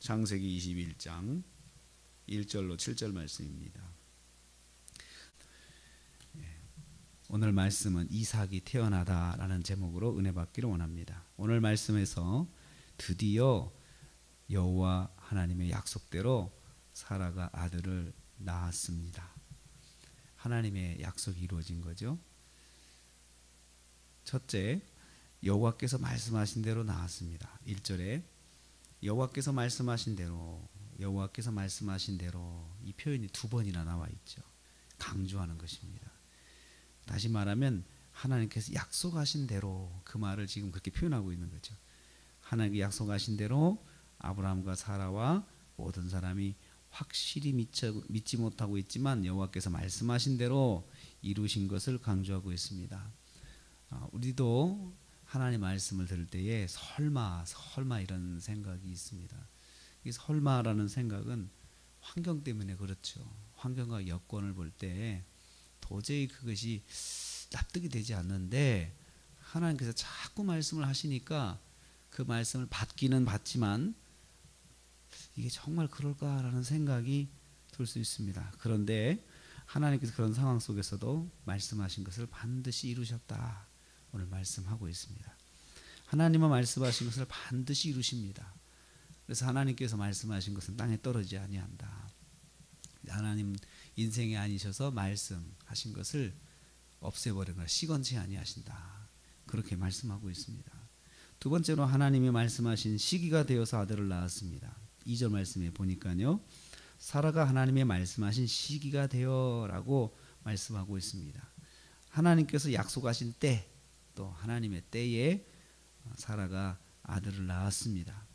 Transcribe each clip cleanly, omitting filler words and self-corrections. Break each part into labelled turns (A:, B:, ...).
A: 창세기 21장 1절로 7절 말씀입니다. 오늘 말씀은 이삭이 태어나다라는 제목으로 은혜 받기를 원합니다. 오늘 말씀에서 드디어 여호와 하나님의 약속대로 사라가 아들을 낳았습니다. 하나님의 약속이 이루어진 거죠. 첫째, 여호와께서 말씀하신 대로 낳았습니다. 1절에 여호와께서 말씀하신 대로, 여호와께서 말씀하신 대로, 이 표현이 두 번이나 나와 있죠. 강조하는 것입니다. 다시 말하면 하나님께서 약속하신 대로, 그 말을 지금 그렇게 표현하고 있는 거죠. 하나님께 약속하신 대로 아브라함과 사라와 모든 사람이 확실히 믿지 못하고 있지만 여호와께서 말씀하신 대로 이루신 것을 강조하고 있습니다. 우리도 하나님 말씀을 들을 때에 설마 이런 생각이 있습니다. 이 설마라는 생각은 환경 때문에 그렇죠. 환경과 여건을 볼 때 도저히 그것이 납득이 되지 않는데 하나님께서 자꾸 말씀을 하시니까 그 말씀을 받기는 받지만 이게 정말 그럴까라는 생각이 들 수 있습니다. 그런데 하나님께서 그런 상황 속에서도 말씀하신 것을 반드시 이루셨다. 오늘 말씀하고 있습니다. 하나님은 말씀하신 것을 반드시 이루십니다. 그래서 하나님께서 말씀하신 것은 땅에 떨어지지 아니한다. 하나님 인생이 아니셔서 말씀하신 것을 없애버리거나 시건치 아니하신다. 그렇게 말씀하고 있습니다. 두 번째로 하나님이 말씀하신 시기가 되어서 아들을 낳았습니다. 2절 말씀에 보니까요, 사라가 하나님의 말씀하신 시기가 되어라고 말씀하고 있습니다. 하나님께서 약속하신 때, 또 하나님의 때에 사라가 아들을 낳았습니다.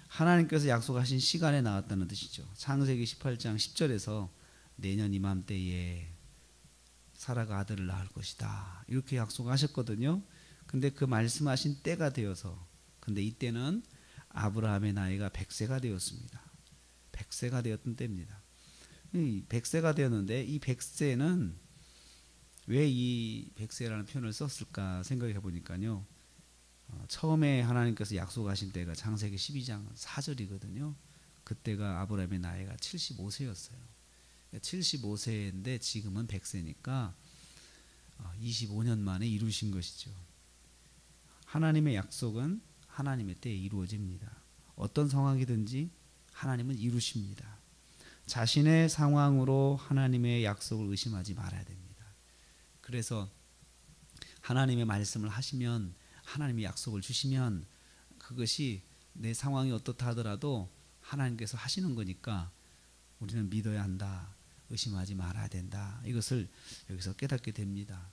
A: 하나님께서 약속하신 시간에 낳았다는 뜻이죠. 창세기 18장 10절에서 내년 이맘때에 사라가 아들을 낳을 것이다, 이렇게 약속하셨거든요. 근데 그 말씀하신 때가 되어서, 근데 이때는 아브라함의 나이가 100세가 되었습니다. 100세가 되었던 때입니다. 100세가 되었는데 이 100세는 왜 이 100세라는 표현을 썼을까 생각해 보니까요, 처음에 하나님께서 약속하신 때가 창세기 12장 4절이거든요. 그때가 아브라함의 나이가 75세였어요. 75세인데 지금은 100세니까 25년 만에 이루신 것이죠. 하나님의 약속은 하나님의 때에 이루어집니다. 어떤 상황이든지 하나님은 이루십니다. 자신의 상황으로 하나님의 약속을 의심하지 말아야 됩니다. 그래서 하나님의 말씀을 하시면, 하나님의 약속을 주시면 그것이 내 상황이 어떻다 하더라도 하나님께서 하시는 거니까 우리는 믿어야 한다, 의심하지 말아야 된다, 이것을 여기서 깨닫게 됩니다.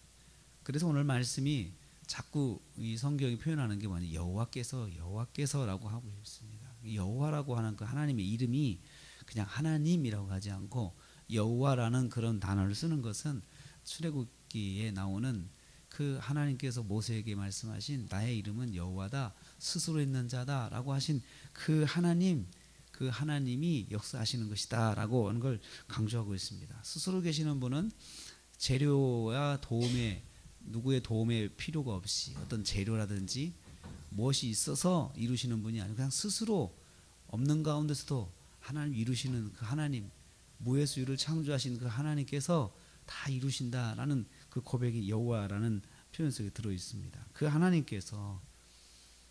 A: 그래서 오늘 말씀이 자꾸 이 성경이 표현하는 게 뭐냐, 여호와께서라고 하고 있습니다. 여호와라고 하는 그 하나님의 이름이 그냥 하나님이라고 하지 않고 여호와라는 그런 단어를 쓰는 것은 출애굽기에 나오는 그 하나님께서 모세에게 말씀하신 나의 이름은 여호와다, 스스로 있는 자다라고 하신 그 하나님, 그 하나님이 역사하시는 것이다 라고 하는 걸 강조하고 있습니다. 스스로 계시는 분은 재료와 도움에, 누구의 도움에 필요가 없이 어떤 재료라든지 무엇이 있어서 이루시는 분이 아니고 그냥 스스로 없는 가운데서도 하나님 이루시는 그 하나님, 무에서 유를 창조하신 그 하나님께서 다 이루신다라는 그 고백이 여호와라는 표현 속에 들어 있습니다. 그 하나님께서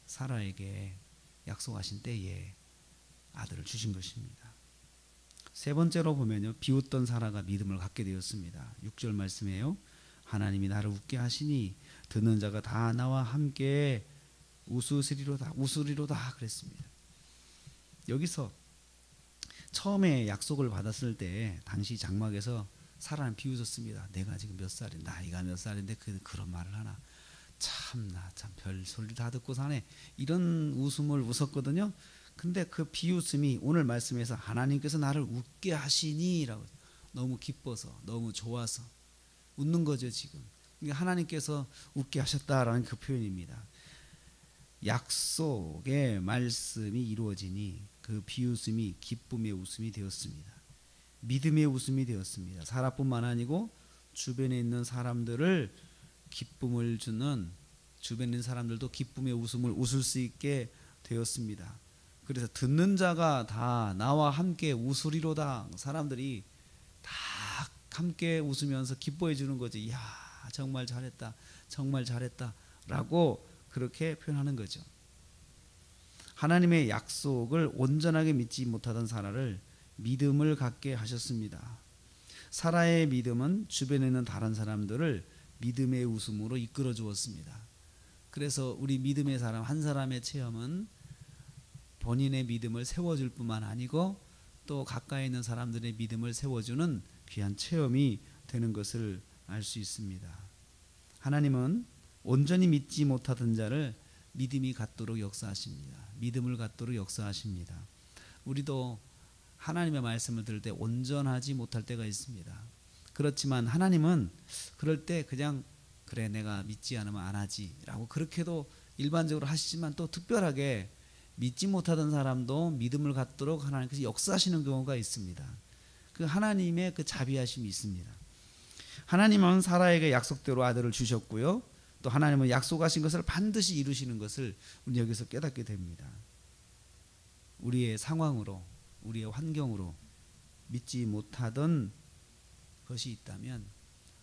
A: 사라에게 약속하신 때에 아들을 주신 것입니다. 세 번째로 보면요, 비웃던 사라가 믿음을 갖게 되었습니다. 6절 말씀이에요. 하나님이 나를 웃게 하시니 듣는 자가 다 나와 함께 웃으리로다 그랬습니다. 여기서 처음에 약속을 받았을 때 당시 장막에서 사라는 비웃었습니다. 내가 지금 몇 살인데, 나이가 몇 살인데 그런 말을 하나, 참나 참 별 소리를 다 듣고 사네, 이런 웃음을 웃었거든요. 근데 그 비웃음이 오늘 말씀에서 하나님께서 나를 웃게 하시니라고, 너무 기뻐서, 너무 좋아서 웃는 거죠 지금. 그러니까 하나님께서 웃게 하셨다라는 그 표현입니다. 약속의 말씀이 이루어지니 그 비웃음이 기쁨의 웃음이 되었습니다. 믿음의 웃음이 되었습니다. 사라뿐만 아니고 주변에 있는 사람들을 기쁨을 주는, 주변에 있는 사람들도 기쁨의 웃음을 웃을 수 있게 되었습니다. 그래서 듣는 자가 다 나와 함께 웃으리로다. 사람들이 다 함께 웃으면서 기뻐해 주는 거지. 이야, 정말 잘했다, 정말 잘했다 라고 그렇게 표현하는 거죠. 하나님의 약속을 온전하게 믿지 못하던 사라를 믿음을 갖게 하셨습니다. 사라의 믿음은 주변에 있는 다른 사람들을 믿음의 웃음으로 이끌어 주었습니다. 그래서 우리 믿음의 사람 한 사람의 체험은 본인의 믿음을 세워줄 뿐만 아니고 또 가까이 있는 사람들의 믿음을 세워주는 귀한 체험이 되는 것을 알 수 있습니다. 하나님은 온전히 믿지 못하던 자를 믿음이 갖도록 역사하십니다. 믿음을 갖도록 역사하십니다. 우리도 하나님의 말씀을 들을 때 온전하지 못할 때가 있습니다. 그렇지만 하나님은 그럴 때 그냥 그래 내가 믿지 않으면 안 하지 라고 그렇게도 일반적으로 하시지만 또 특별하게 믿지 못하던 사람도 믿음을 갖도록 하나님께서 역사하시는 경우가 있습니다. 그 하나님의 그 자비하심이 있습니다. 하나님은 사라에게 약속대로 아들을 주셨고요. 또 하나님은 약속하신 것을 반드시 이루시는 것을 우리 여기서 깨닫게 됩니다. 우리의 상황으로 우리의 환경으로 믿지 못하던 것이 있다면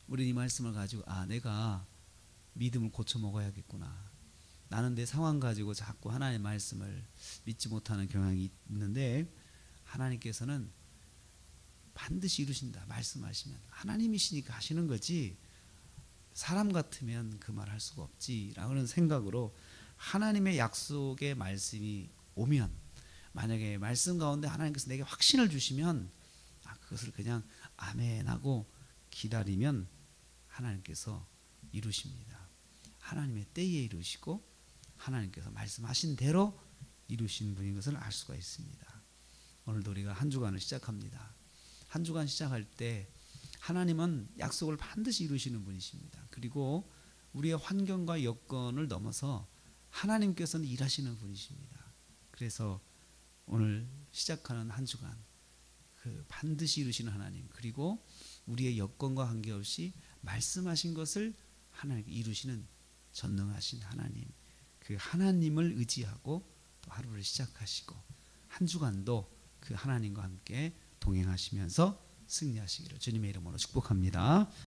A: 우리 이 말씀을 가지고 내가 믿음을 고쳐 먹어야겠구나. 나는 내 상황 가지고 자꾸 하나님의 말씀을 믿지 못하는 경향이 있는데 하나님께서는 반드시 이루신다. 말씀하시면 하나님이시니까 하시는 거지 사람 같으면 그 말 할 수가 없지 라는 생각으로 하나님의 약속의 말씀이 오면 만약에 말씀 가운데 하나님께서 내게 확신을 주시면 그것을 그냥 아멘 하고 기다리면 하나님께서 이루십니다. 하나님의 때에 이루시고 하나님께서 말씀하신 대로 이루신 분인 것을 알 수가 있습니다. 오늘도 우리가 한 주간을 시작합니다. 한 주간 시작할 때 하나님은 약속을 반드시 이루시는 분이십니다. 그리고 우리의 환경과 여건을 넘어서 하나님께서는 일하시는 분이십니다. 그래서 오늘 시작하는 한 주간 그 반드시 이루시는 하나님 그리고 우리의 여건과 관계없이 말씀하신 것을 하나님께 이루시는 전능하신 하나님 그 하나님을 의지하고 또 하루를 시작하시고 한 주간도 그 하나님과 함께 동행하시면서 승리하시기를 주님의 이름으로 축복합니다.